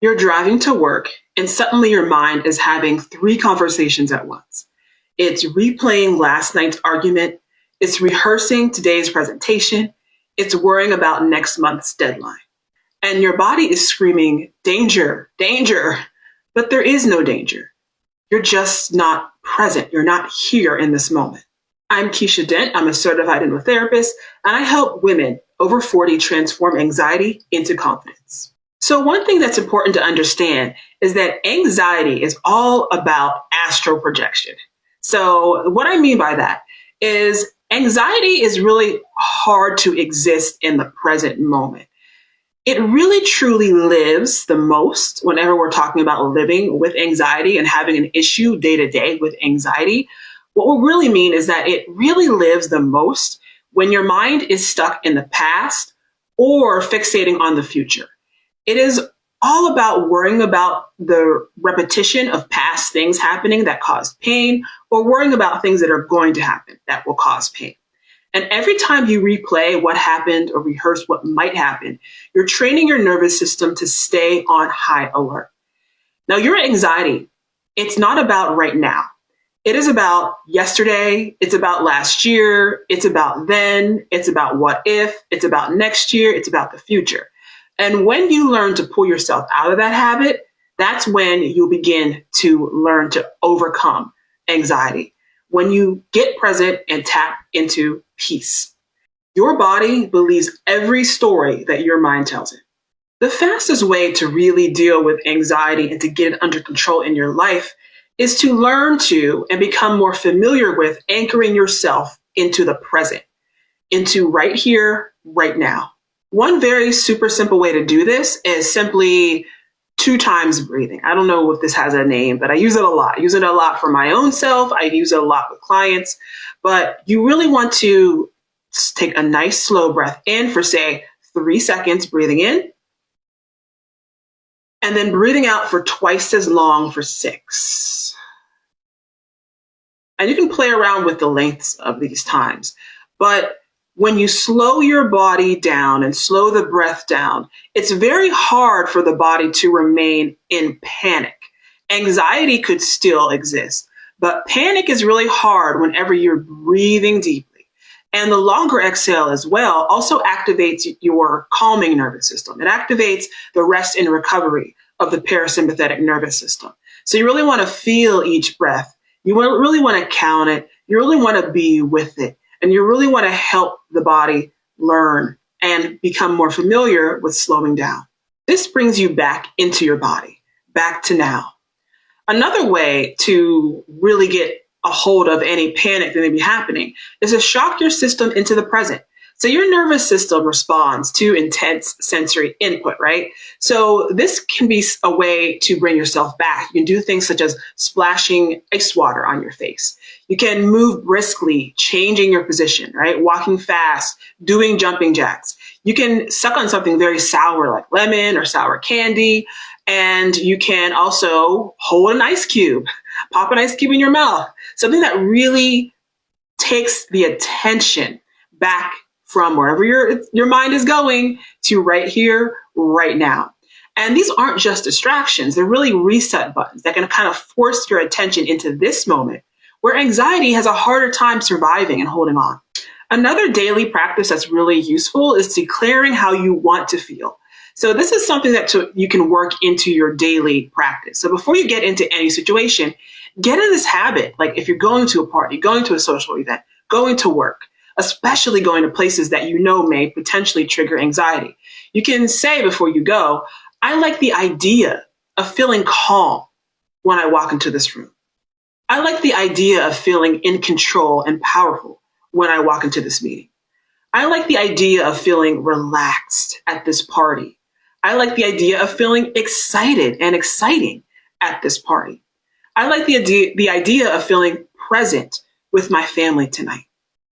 You're driving to work, and suddenly your mind is having three conversations at once. It's replaying last night's argument, it's rehearsing today's presentation, it's worrying about next month's deadline. And your body is screaming, danger, danger, but there is no danger. You're just not present. You're not here in this moment. I'm Kesha Dent. I'm a certified hypnotherapist, and I help women over 40 transform anxiety into confidence. So one thing that's important to understand is that anxiety is all about astral projection. So what I mean by that is anxiety is really hard to exist in the present moment. It really truly lives the most whenever we're talking about living with anxiety and having an issue day to day with anxiety. What we really mean is that it really lives the most when your mind is stuck in the past or fixating on the future. It is all about worrying about the repetition of past things happening that caused pain, or worrying about things that are going to happen that will cause pain. And every time you replay what happened or rehearse what might happen, you're training your nervous system to stay on high alert. Now, your anxiety, it's not about right now. It is about yesterday, it's about last year, it's about then, it's about what if, it's about next year, it's about the future. And when you learn to pull yourself out of that habit, that's when you'll begin to learn to overcome anxiety. When you get present and tap into peace. Your body believes every story that your mind tells it. The fastest way to really deal with anxiety and to get it under control in your life is to learn to and become more familiar with anchoring yourself into the present, into right here, right now. One very super simple way to do this is simply 2 times breathing. I don't know if this has a name, but I use it a lot. I use it a lot for my own self. I use it a lot with clients, but you really want to take a nice slow breath in for say 3 seconds, breathing in, and then breathing out for twice as long for 6. And you can play around with the lengths of these times, but when you slow your body down and slow the breath down, it's very hard for the body to remain in panic. Anxiety could still exist, but panic is really hard whenever you're breathing deeply. And the longer exhale as well also activates your calming nervous system. It activates the rest and recovery of the parasympathetic nervous system. So you really want to feel each breath. You really want to count it. You really want to be with it. And you really want to help the body learn and become more familiar with slowing down. This brings you back into your body, back to now. Another way to really get a hold of any panic that may be happening is to shock your system into the present. So your nervous system responds to intense sensory input, right? So this can be a way to bring yourself back. You can do things such as splashing ice water on your face. You can move briskly, changing your position, right? Walking fast, doing jumping jacks. You can suck on something very sour like lemon or sour candy. And you can also hold an ice cube, pop an ice cube in your mouth, something that really takes the attention back from wherever your mind is going to right here, right now. And these aren't just distractions. They're really reset buttons that can kind of force your attention into this moment where anxiety has a harder time surviving and holding on. Another daily practice that's really useful is declaring how you want to feel. So this is something that you can work into your daily practice. So before you get into any situation, get in this habit. Like if you're going to a party, going to a social event, going to work, especially going to places that you know may potentially trigger anxiety. You can say before you go, I like the idea of feeling calm when I walk into this room. I like the idea of feeling in control and powerful when I walk into this meeting. I like the idea of feeling relaxed at this party. I like the idea of feeling excited and exciting at this party. I like the idea of feeling present with my family tonight.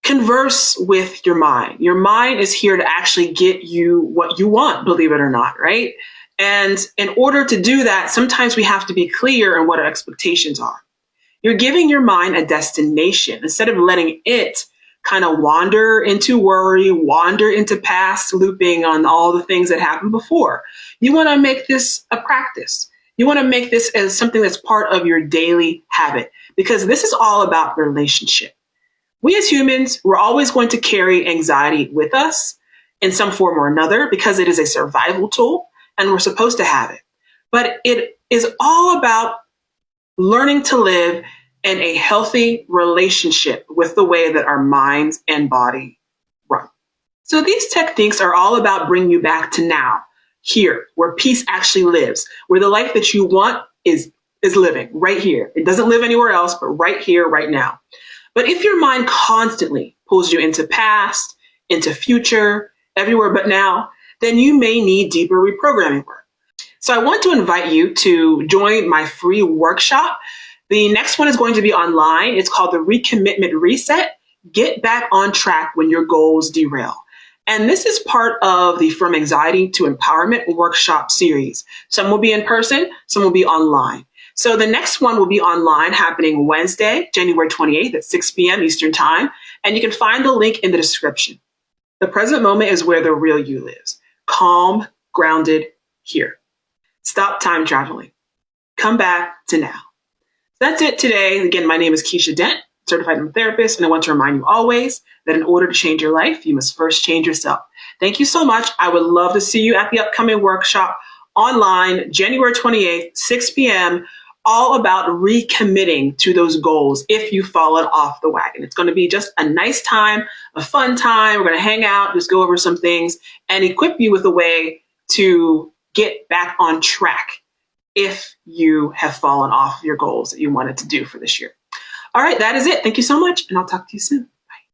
Converse with your mind. Your mind is here to actually get you what you want, believe it or not, right? And in order to do that, sometimes we have to be clear on what our expectations are. You're giving your mind a destination instead of letting it kind of wander into worry, wander into past looping on all the things that happened before. You want to make this a practice. You want to make this as something that's part of your daily habit, because this is all about relationship. We as humans, we're always going to carry anxiety with us in some form or another because it is a survival tool and we're supposed to have it. But it is all about learning to live in a healthy relationship with the way that our minds and body run. So these techniques are all about bringing you back to now, here, where peace actually lives, where the life that you want is living right here. It doesn't live anywhere else, but right here, right now. But if your mind constantly pulls you into past, into future, everywhere but now, then you may need deeper reprogramming work. So I want to invite you to join my free workshop. The next one is going to be online. It's called the Recommitment Reset. Get back on track when your goals derail. And this is part of the From Anxiety to Empowerment workshop series. Some will be in person, some will be online. So the next one will be online, happening Wednesday, January 28th at 6 p.m. Eastern Time. And you can find the link in the description. The present moment is where the real you lives. Calm, grounded, here. Stop time traveling. Come back to now. That's it today. Again, my name is Kesha Dent, certified hypnotherapist, and I want to remind you always that in order to change your life, you must first change yourself. Thank you so much. I would love to see you at the upcoming workshop online, January 28th, 6 p.m., all about recommitting to those goals if you've fallen off the wagon. It's going to be just a nice time, a fun time. We're going to hang out, just go over some things, and equip you with a way to get back on track if you have fallen off your goals that you wanted to do for this year. All right, that is it. Thank you so much, and I'll talk to you soon.